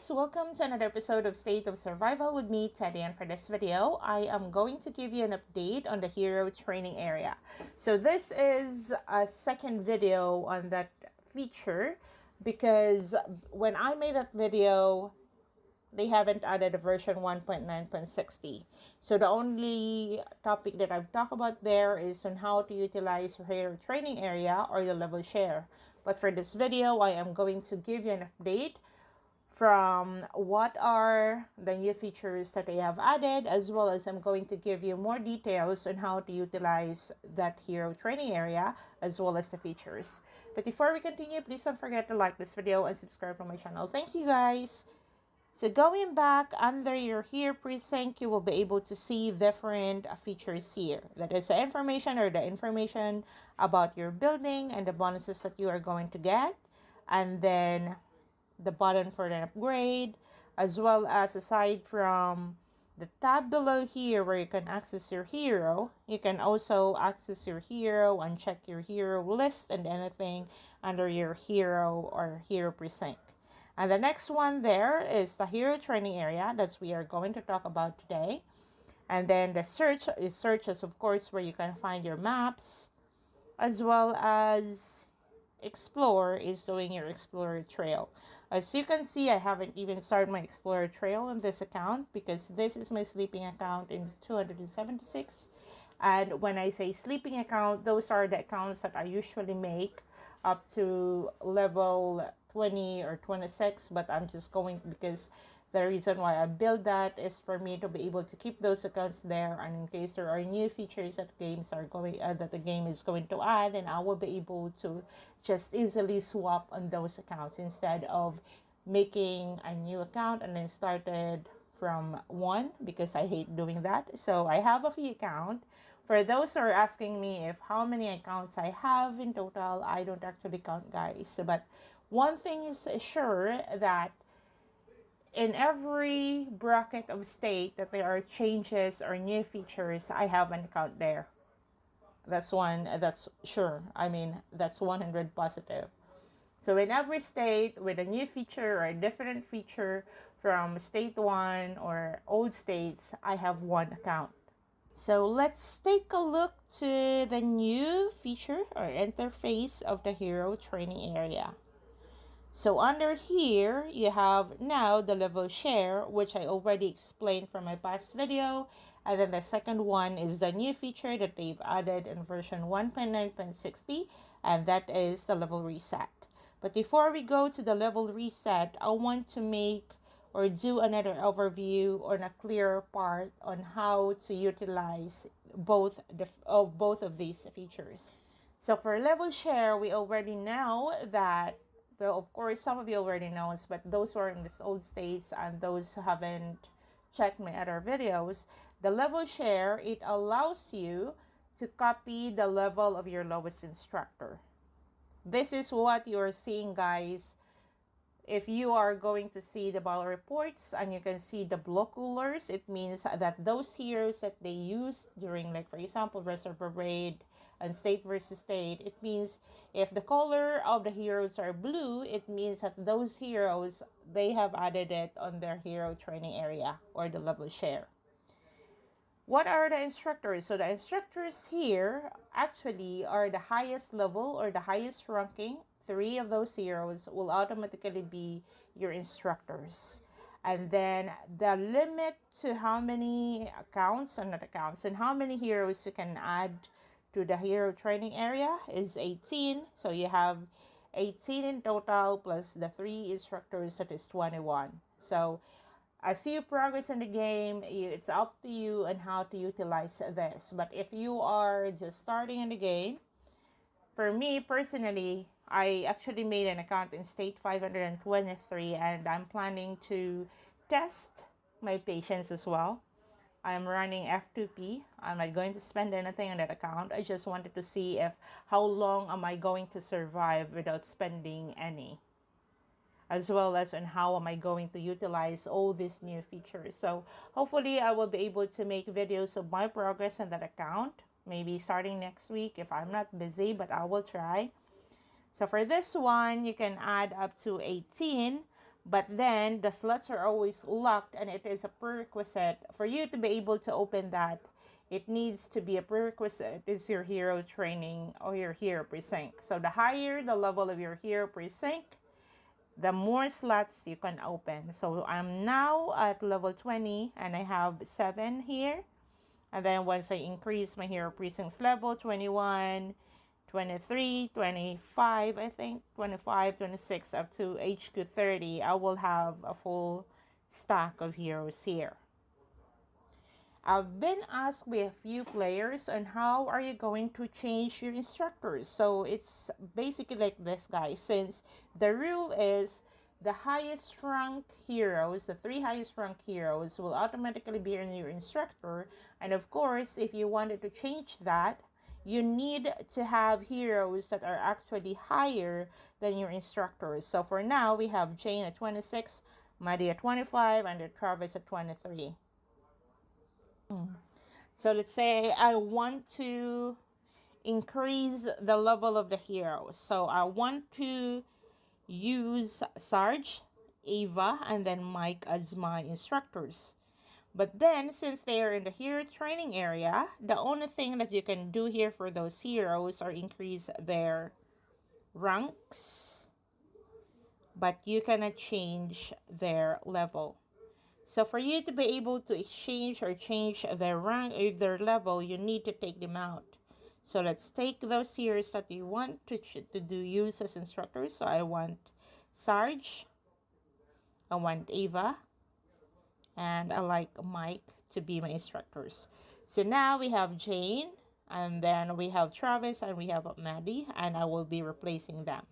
guys, welcome to another episode of State of Survival with me, Teddy, and for this video, I am going to give you an update on the hero training area. So this is a second video on that feature because when I made that video, they haven't added a version 1.9.60. So the only topic that I've talked about there is on how to utilize your hero training area or your level share. But for this video, I am going to give you an update from what are the new features that they have added, as well as I'm going to give you more details on how to utilize that hero training area, as well as the features. But before we continue, please don't forget to like this video and subscribe to my channel. Thank you guys. So going back under your hero precinct, you will be able to see different features here. That is the information about your building and the bonuses that you are going to get. And then the button for an upgrade, as well as aside from the tab below here where you can access your hero, you can also access your hero and check your hero list and anything under your hero or hero precinct. And the next one there is the hero training area that we are going to talk about today. And then the searches, of course, where you can find your maps, as well as Explore is doing your Explorer trail. As you can see, I haven't even started my Explorer trail on this account because this is my sleeping account in 276. And when I say sleeping account, those are the accounts that I usually make up to level 20 or 26, but I'm just going because the reason why I build that is for me to be able to keep those accounts there, and in case there are new features that that the game is going to add, then I will be able to just easily swap on those accounts instead of making a new account and then started from one, because I hate doing that. So I have a few accounts. For those who are asking me if how many accounts I have in total, I don't actually count, guys. But one thing is sure, that in every bracket of state that there are changes or new features, I have an account there. That's sure. I mean, that's 100 positive. So in every state with a new feature or a different feature from state 1 or old states, I have one account. So let's take a look to the new feature or interface of the hero training area. So under here, you have now the level share, which I already explained from my past video. And then the second one is the new feature that they've added in version 1.9.60, and that is the level reset. But before we go to the level reset, I want to make or do another overview on a clearer part on how to utilize both of these features. So for level share, we already know that, well, of course, some of you already knows, but those who are in the old states and those who haven't checked my other videos, the level share, it allows you to copy the level of your lowest instructor. This is what you're seeing, guys. If you are going to see the battle reports and you can see the block coolers, it means that those heroes that they use during, like, for example, reservoir raid and state versus state, it means if the color of the heroes are blue, it means that those heroes, they have added it on their hero training area or the level share. What are the instructors? So the instructors here actually are the highest level or the highest ranking. 3 of those heroes will automatically be your instructors. And then the limit to how many accounts, and not accounts, and how many heroes you can add to the hero training area is 18. So you have 18 in total plus the 3 instructors, that is 21. So as you progress in the game, it's up to you on how to utilize this. But if you are just starting in the game, for me personally, I actually made an account in state 523, and I'm planning to test my patience as well. I'm running F2P. I'm not going to spend anything on that account. I just wanted to see how long am I going to survive without spending any, as well as on how am I going to utilize all these new features. So hopefully I will be able to make videos of my progress on that account, maybe starting next week if I'm not busy, but I will try. So for this one, you can add up to 18, But then the slots are always locked, and it is a prerequisite for you to be able to open that. It needs to be a prerequisite is your hero training or your hero precinct. So the higher the level of your hero precinct, the more slots you can open. So I'm now at level 20 and I have 7 here. And then once I increase my hero precincts level, 21, 23, 25, I think, 25, 26, up to HQ 30, I will have a full stack of heroes here. I've been asked by a few players on how are you going to change your instructors. So it's basically like this, guys. Since the rule is the highest rank heroes, the 3 highest rank heroes will automatically be in your instructor. And of course, if you wanted to change that, you need to have heroes that are actually higher than your instructors. So for now, we have Jane at 26, Maddie at 25, and Travis at 23. So let's say I want to increase the level of the heroes. So I want to use Sarge, Ava, and then Mike as my instructors. But then, since they are in the hero training area, the only thing that you can do here for those heroes are increase their ranks, but you cannot change their level. So for you to be able to exchange or change their rank or their level, you need to take them out. So let's take those heroes that you want to do use as instructors. So I want Sarge, I want Ava, and I like Mike to be my instructors. So now we have Jane, and then we have Travis, and we have Maddie, and I will be replacing them.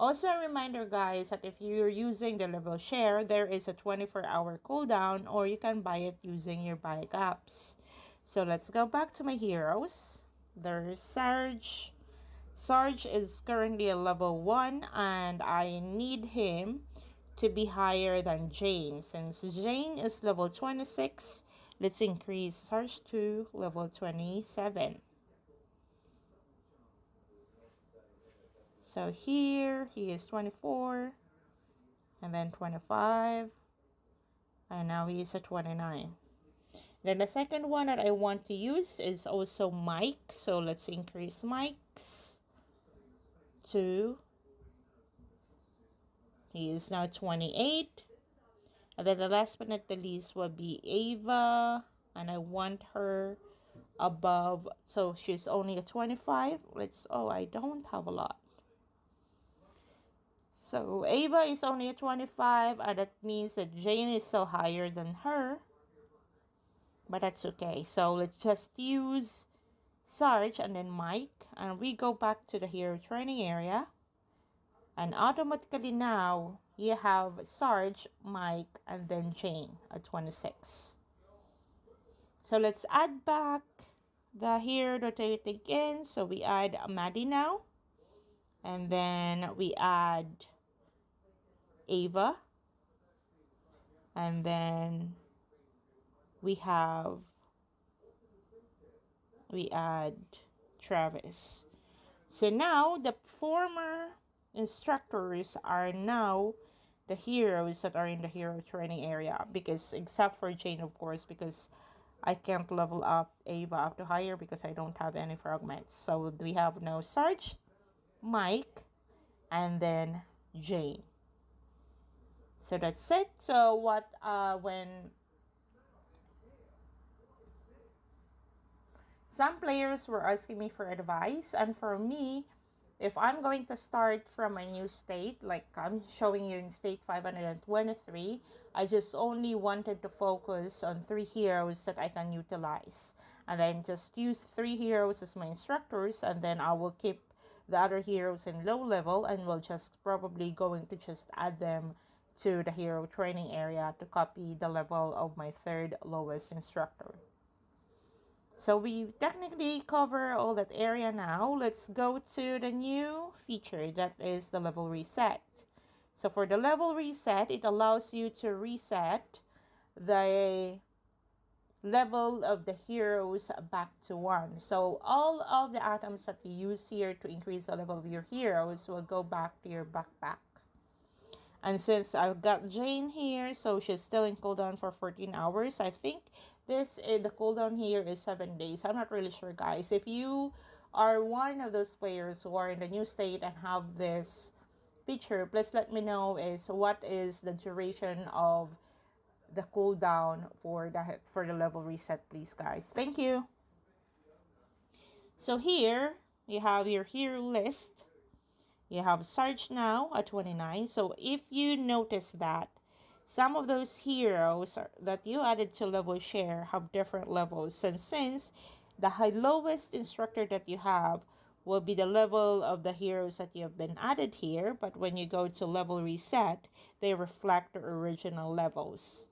Also a reminder, guys, that if you're using the level share, there is a 24-hour cooldown, or you can buy it using your buy apps. So let's go back to my heroes. There's Sarge. Sarge is currently a level 1, and I need him to be higher than Jane. Since Jane is level 26, let's increase Sarge to level 27. So here he is 24, and then 25, and now he is at 29. Then the second one that I want to use is also Mike. So let's increase Mike's to, he is now 28. And then the last but not the least will be Ava, and I want her above, so she's only a 25. I don't have a lot. So Ava is only a 25, and that means that Jane is still higher than her. But that's okay. So let's just use Sarge and then Mike, and we go back to the hero training area. And automatically now you have Sarge, Mike, and then Jane at 26. So let's add back the hero rotating in. So we add Maddie now. And then we add Ava. And then we add Travis. So now the former instructors are now the heroes that are in the hero training area, because except for Jane, of course, because I can't level up Ava up to higher because I don't have any fragments. So we have now Sarge, Mike, and then Jane. So that's it. So when some players were asking me for advice, and for me, if I'm going to start from a new state, like I'm showing you in state 523, I just only wanted to focus on 3 heroes that I can utilize. And then just use 3 heroes as my instructors, and then I will keep the other heroes in low level, and we'll just probably going to just add them to the hero training area to copy the level of my 3rd lowest instructor. So we technically cover all that area now. Let's go to the new feature, that is the level reset. So for the level reset, it allows you to reset the level of the heroes back to 1. So all of the items that you use here to increase the level of your heroes will go back to your backpack. And since I've got Jane here, so she's still in cooldown for 14 hours. I think the cooldown here is 7 days. I'm not really sure, guys. If you are one of those players who are in the new state and have this feature, please let me know is what is the duration of the cooldown for the level reset, please, guys. Thank you. So here you have your hero list. You have Sarge now at 29. So if you notice that some of those heroes that you added to level share have different levels, and since the lowest instructor that you have will be the level of the heroes that you have been added here, but when you go to level reset, they reflect the original levels.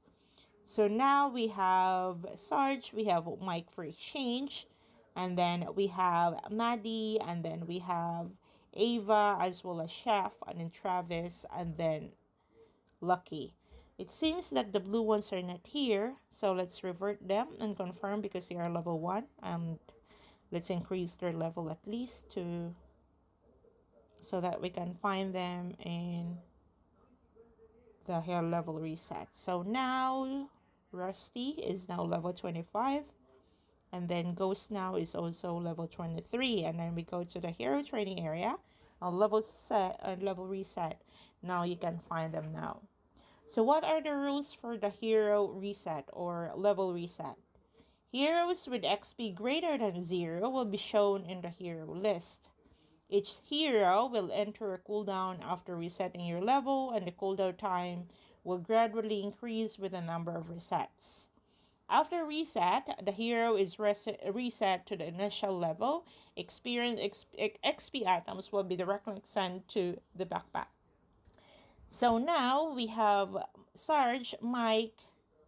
So now we have Sarge, we have Mike for exchange, and then we have Maddie, and then we have Ava, as well as Chef, and then Travis, and then Lucky. It seems that the blue ones are not here, so let's revert them and confirm because they are level 1, and let's increase their level at least to so that we can find them in the hair level reset. So now Rusty is now level 25, and then Ghost now is also level 23, and then we go to the hero training area on level reset. Now you can find them now. So what are the rules for the hero reset or level reset? Heroes with XP greater than 0 will be shown in the hero list. Each hero will enter a cooldown after resetting your level, and the cooldown time will gradually increase with the number of resets. After reset, the hero is reset to the initial level. XP items will be directly sent to the backpack. So now we have Sarge, Mike,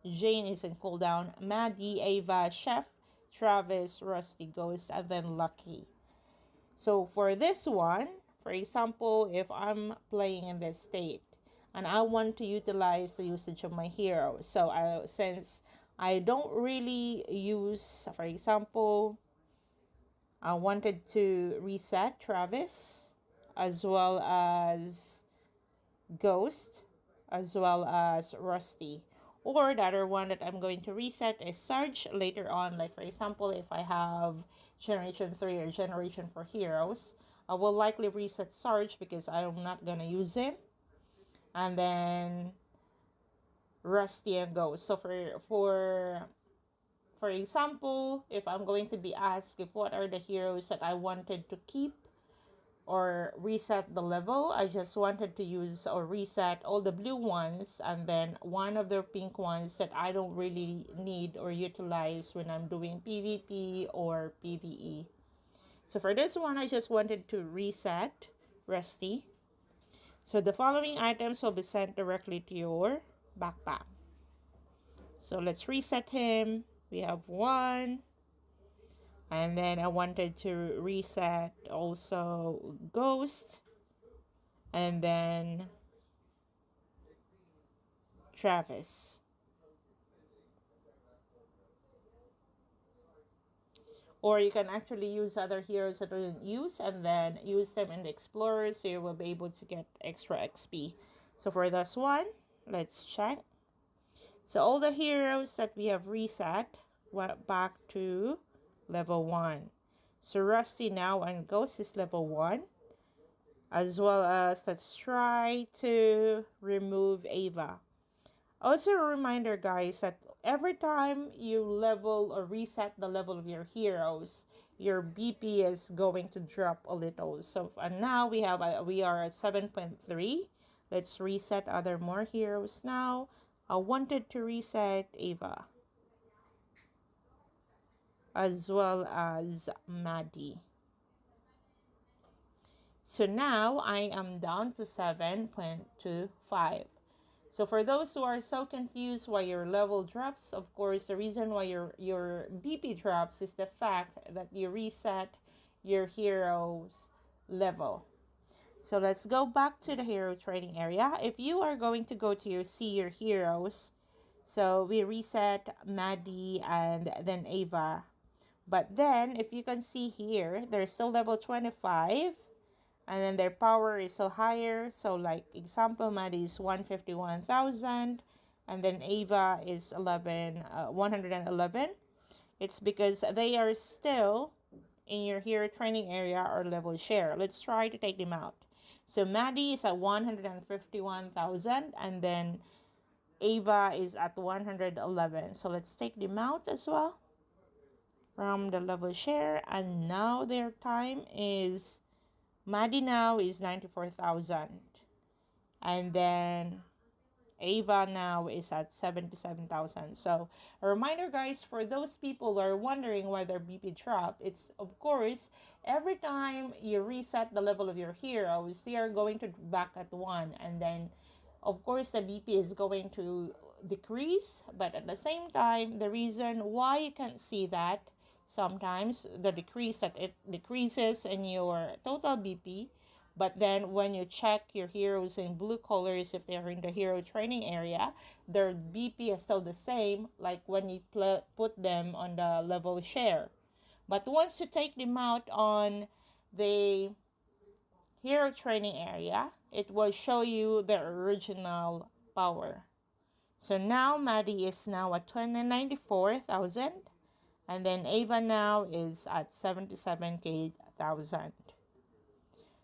Jane is in cooldown, Maddie, Ava, Chef, Travis, Rusty, Ghost, and then Lucky. So for this one, for example, if I'm playing in this state and I want to utilize the usage of my hero, so since I don't really use, for example, I wanted to reset Travis as well as Ghost as well as Rusty. Or the other one that I'm going to reset is Sarge later on. Like for example, if I have Generation 3 or Generation 4 heroes, I will likely reset Sarge because I'm not going to use him. And then Rusty and Ghost. So for example, if I'm going to be asked if what are the heroes that I wanted to keep or reset the level, I just wanted to use or reset all the blue ones and then one of the pink ones that I don't really need or utilize when I'm doing PvP or PvE. So for this one, I just wanted to reset Rusty. So the following items will be sent directly to your backpack. So let's reset him. We have 1. And then I wanted to reset also Ghost. And then Travis. Or you can actually use other heroes that we didn't use and then use them in the Explorer, so you will be able to get extra XP. So for this one, let's check. So all the heroes that we have reset went back to level 1. So Rusty now and Ghost is level 1. As well as let's try to remove Ava. Also a reminder, guys, that every time you level or reset the level of your heroes, your BP is going to drop a little. So and now we are at 7.3. Let's reset other more heroes now. I wanted to reset Ava as well as Maddie. So now I am down to 7.25. So for those who are so confused why your level drops, of course, the reason why your BP drops is the fact that you reset your hero's level. So let's go back to the hero training area. If you are going to go to see your heroes, so we reset Maddie and then Ava. But then, if you can see here, they're still level 25. and then their power is still higher. So like example, Maddie is 151,000, and then Ava is 111. It's because they are still in your hero training area or level share. Let's try to take them out. So Maddie is at 151,000, and then Ava is at 111. So let's take them out as well from the level share, and now their time is, Maddie now is 94,000, and then Ava now is at 77,000. So a reminder, guys, for those people who are wondering why their BP dropped, it's of course every time you reset the level of your heroes, they are going to back at 1, and then of course the BP is going to decrease. But at the same time, the reason why you can't see that sometimes the decrease, that it decreases in your total BP, but then when you check your heroes in blue colors, if they're in the hero training area, their BP is still the same like when you put them on the level share. But once you take them out on the hero training area, it will show you their original power. So now Maddie is now at 294,000, and then Ava now is at 77,000.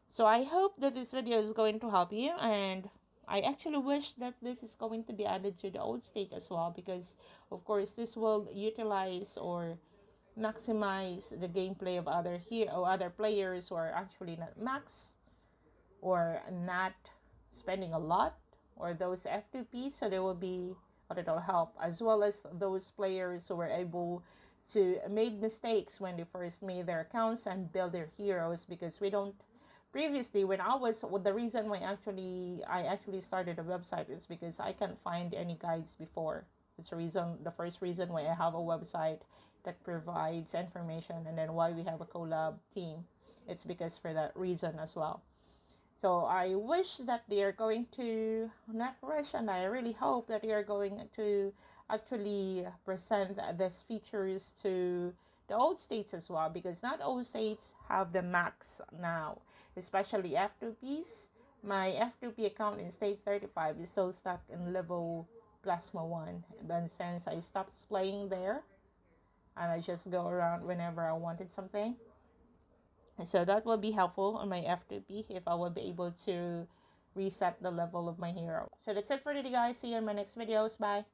So I hope that this video is going to help you, and I actually wish that this is going to be added to the old state as well, because of course this will utilize or maximize the gameplay of other players who are actually not max or not spending a lot, or those F2P, so there will be a little help, as well as those players who were able to make mistakes when they first made their accounts and build their heroes, because we don't previously, when I was, well, the reason why I actually started a website is because I can't find any guides before. It's the first reason why I have a website that provides information, and then why we have a collab team. It's because for that reason as well. So I wish that they are going to not rush, and I really hope that they are going to actually present these features to the old states as well, because not all states have the max now, especially F2Ps. My F2P account in state 35 is still stuck in level plasma 1, but since I stopped playing there and I just go around whenever I wanted something, so that will be helpful on my F2P if I will be able to reset the level of my hero. So that's it for today, guys. See you in my next videos. Bye.